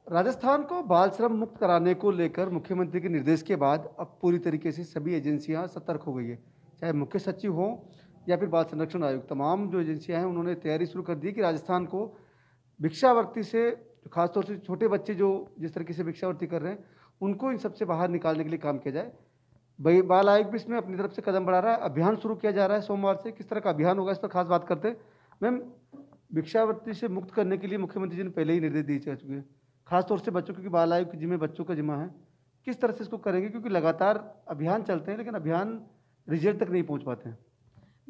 राजस्थान को बाल श्रम मुक्त कराने को लेकर मुख्यमंत्री के निर्देश के बाद अब पूरी तरीके से सभी एजेंसियां सतर्क हो गई है। चाहे मुख्य सचिव हो या फिर बाल संरक्षण आयोग, तमाम जो एजेंसियां हैं उन्होंने तैयारी शुरू कर दी कि राजस्थान को भिक्षावृत्ति से, खासतौर से छोटे बच्चे जो जिस तरीके से भिक्षावृत्ति कर रहे हैं, उनको इन सबसे बाहर निकालने के लिए काम किया जाए। भाई बाल आयोग भी इसमें अपनी तरफ से कदम बढ़ा रहा है, अभियान शुरू किया जा रहा है सोमवार से। किस तरह का अभियान होगा इस पर खास बात करते हैं। मैम, भिक्षावृत्ति से मुक्त करने के लिए मुख्यमंत्री जी ने पहले ही निर्देश दिए जा चुके हैं, खासतौर से बच्चों, क्योंकि बाल आयोग के जिम्मे बच्चों का जिम्मा है। किस तरह से इसको करेंगे, क्योंकि लगातार अभियान चलते हैं लेकिन अभियान रिजल्ट तक नहीं पहुंच पाते हैं।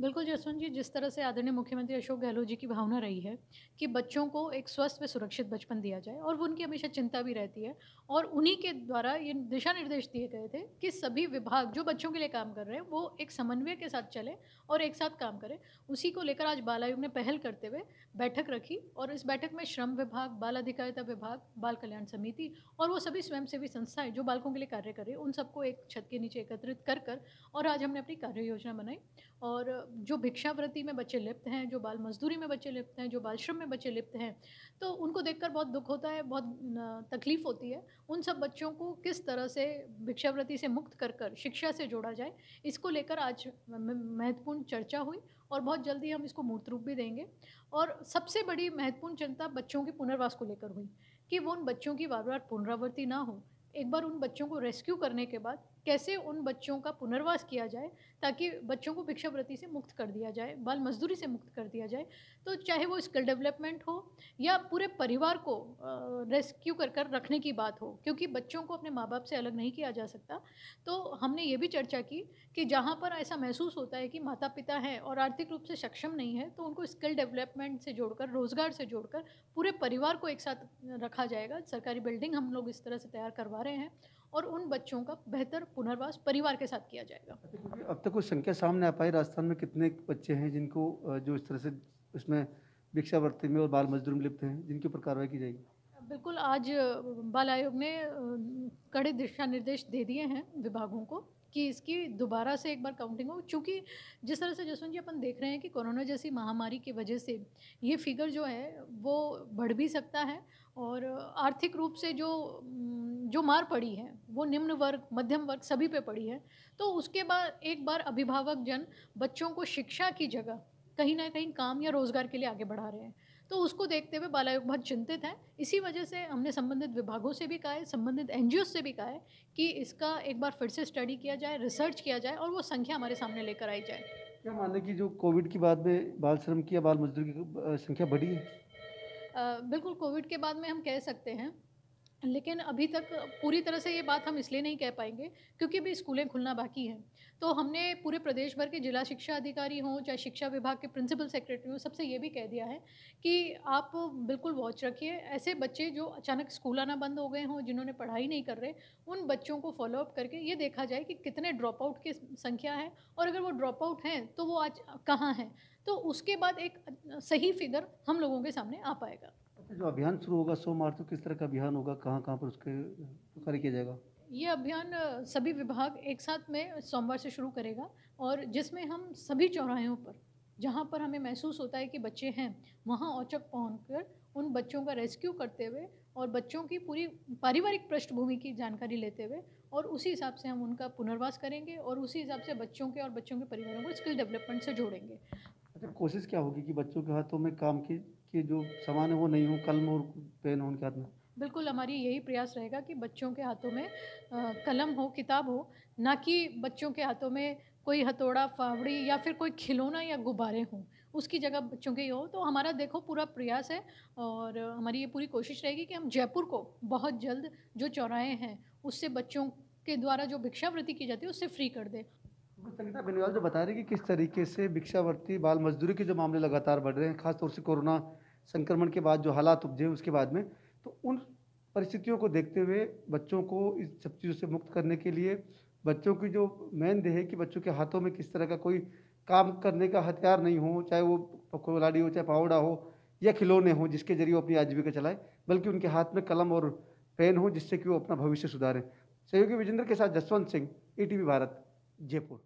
बिल्कुल जसवंत जी, जिस तरह से आदरणीय मुख्यमंत्री अशोक गहलोत जी की भावना रही है कि बच्चों को एक स्वस्थ व सुरक्षित बचपन दिया जाए और वो उनकी हमेशा चिंता भी रहती है, और उन्हीं के द्वारा ये दिशा निर्देश दिए गए थे कि सभी विभाग जो बच्चों के लिए काम कर रहे हैं वो एक समन्वय के साथ चले और एक साथ काम करें। उसी को लेकर आज बाल आयोग ने पहल करते हुए बैठक रखी, और इस बैठक में श्रम विभाग, बाल अधिकारिता विभाग, बाल कल्याण समिति और वो सभी स्वयंसेवी संस्थाएं जो बालकों के लिए कार्य कर रही है उन सबको एक छत के नीचे एकत्रित कर और आज हमने अपनी कार्य योजना बनाई। और जो भिक्षावृत्ति में बच्चे लिप्त हैं, जो बाल मज़दूरी में बच्चे लिप्त हैं, जो बाल श्रम में बच्चे लिप्त हैं, तो उनको देखकर बहुत दुःख होता है, बहुत तकलीफ़ होती है। उन सब बच्चों को किस तरह से भिक्षावृत्ति से मुक्त कर शिक्षा से जोड़ा जाए, इसको लेकर आज महत्वपूर्ण चर्चा हुई और बहुत जल्दी हम इसको मूर्त रूप भी देंगे। और सबसे बड़ी महत्वपूर्ण चिंता बच्चों के पुनर्वास को लेकर हुई कि वो उन बच्चों की बार-बार पुनरावृत्ति ना हो। एक बार उन बच्चों को रेस्क्यू करने के बाद कैसे उन बच्चों का पुनर्वास किया जाए, ताकि बच्चों को भिक्षावृत्ति से मुक्त कर दिया जाए, बाल मज़दूरी से मुक्त कर दिया जाए। तो चाहे वो स्किल डेवलपमेंट हो या पूरे परिवार को रेस्क्यू कर रखने की बात हो, क्योंकि बच्चों को अपने माँ-बाप से अलग नहीं किया जा सकता। तो हमने ये भी चर्चा की कि जहाँ पर ऐसा महसूस होता है कि माता-पिता हैं और आर्थिक रूप से सक्षम नहीं है, तो उनको स्किल डेवलपमेंट से जोड़कर, रोज़गार से जोड़कर पूरे परिवार को एक साथ रखा जाएगा। सरकारी बिल्डिंग हम लोग इस तरह से तैयार करवा रहे हैं और उन बच्चों का बेहतर पुनर्वास परिवार के साथ किया जाएगा। अच्छा, क्योंकि अब तक कोई संख्या सामने आ पाई राजस्थान में कितने बच्चे हैं जिनको जो इस तरह से इसमें भिक्षावृत्ति में और बाल मजदूरी में लिप्त हैं, जिनके ऊपर कार्रवाई की जाएगी। बिल्कुल, आज बाल आयोग ने कड़े दिशा निर्देश दे दिए हैं विभागों को कि इसकी दोबारा से एक बार काउंटिंग हो, चूँकि जिस तरह से जसवंत जी अपन देख रहे हैं कि कोरोना जैसी महामारी की वजह से ये फिगर जो है वो बढ़ भी सकता है, और आर्थिक रूप से जो मार पड़ी है वो निम्न वर्ग, मध्यम वर्ग सभी पे पड़ी है। तो उसके बाद एक बार अभिभावक जन बच्चों को शिक्षा की जगह कहीं न कहीं काम या रोज़गार के लिए आगे बढ़ा रहे हैं। तो उसको देखते हुए बाल आयोग बहुत चिंतित है। इसी वजह से हमने संबंधित विभागों से भी कहा है, संबंधित एनजीओज़ से भी कहा है कि इसका एक बार फिर से स्टडी किया जाए, रिसर्च किया जाए और वो संख्या हमारे सामने लेकर आई जाए। क्या मानना है कि जो कोविड के बाद में बाल श्रम की या बाल मजदूरी की संख्या बढ़ी है? बिल्कुल कोविड के बाद में हम कह सकते हैं, लेकिन अभी तक पूरी तरह से ये बात हम इसलिए नहीं कह पाएँगे क्योंकि अभी स्कूलें खुलना बाकी हैं। तो हमने पूरे प्रदेश भर के जिला शिक्षा अधिकारी हों, चाहे शिक्षा विभाग के प्रिंसिपल सेक्रेटरी हों, सबसे ये भी कह दिया है कि आप बिल्कुल वॉच रखिए। ऐसे बच्चे जो अचानक स्कूल आना बंद हो गए हों, जिन्होंने पढ़ाई नहीं कर रहे, उन बच्चों को फ़ॉलो अप करके ये देखा जाए कि कितने ड्रॉप आउट की संख्या है, और अगर वो ड्रॉप आउट हैं, तो वो आज कहाँ हैं? तो उसके बाद एक सही फ़िगर हम लोगों के सामने आ पाएगा। अच्छा, जो अभियान शुरू होगा सोमवार, तो किस तरह का अभियान होगा, कहाँ-कहाँ पर उसके कार्य किया जाएगा? ये अभियान सभी विभाग एक साथ में सोमवार से शुरू करेगा, और जिसमें हम सभी चौराहों पर, जहाँ पर हमें महसूस होता है कि बच्चे हैं, वहाँ औचक पहुँचकर उन बच्चों का रेस्क्यू करते हुए और बच्चों की पूरी पारिवारिक पृष्ठभूमि की जानकारी लेते हुए, और उसी हिसाब से हम उनका पुनर्वास करेंगे और उसी हिसाब से बच्चों के और बच्चों के परिवारों को स्किल डेवलपमेंट से जोड़ेंगे। अच्छा, कोशिश क्या होगी कि बच्चों के हाथों में काम की जो सामान है वो नहीं हो, कलम और पेन हो उनके हाथ में? बिल्कुल, हमारी यही प्रयास रहेगा कि बच्चों के हाथों में कलम हो, किताब हो, ना कि बच्चों के हाथों में कोई हथौड़ा, फावड़ी या फिर कोई खिलौना या गुब्बारे हों। उसकी जगह बच्चों के ये हो, तो हमारा देखो पूरा प्रयास है, और हमारी ये पूरी कोशिश रहेगी कि हम जयपुर को बहुत जल्द जो चौराहे हैं, उससे बच्चों के द्वारा जो भिक्षावृत्ति की जाती है, उससे फ्री कर दें। बिल्कुल, संगीता बेनीवाल जो बता रही है कि किस तरीके से भिक्षावृत्ति, बाल मजदूरी के जो मामले लगातार बढ़ रहे हैं, खास तौर से कोरोना संक्रमण के बाद जो हालात उपजे उसके बाद में, तो उन परिस्थितियों को देखते हुए बच्चों को इस सब चीज़ों से मुक्त करने के लिए बच्चों की जो मेन ध्येय है कि बच्चों के हाथों में किस तरह का कोई काम करने का हथियार नहीं हो, चाहे वो कुल्हाड़ी हो, चाहे फावड़ा हो या खिलौने हों जिसके ज़रिए वो अपनी आजीविका चलाएँ, बल्कि उनके हाथ में कलम और पेन हो जिससे कि वो अपना भविष्य सुधारें। सहयोगी विजेंद्र के साथ जसवंत सिंह, ईटीवी भारत, जयपुर।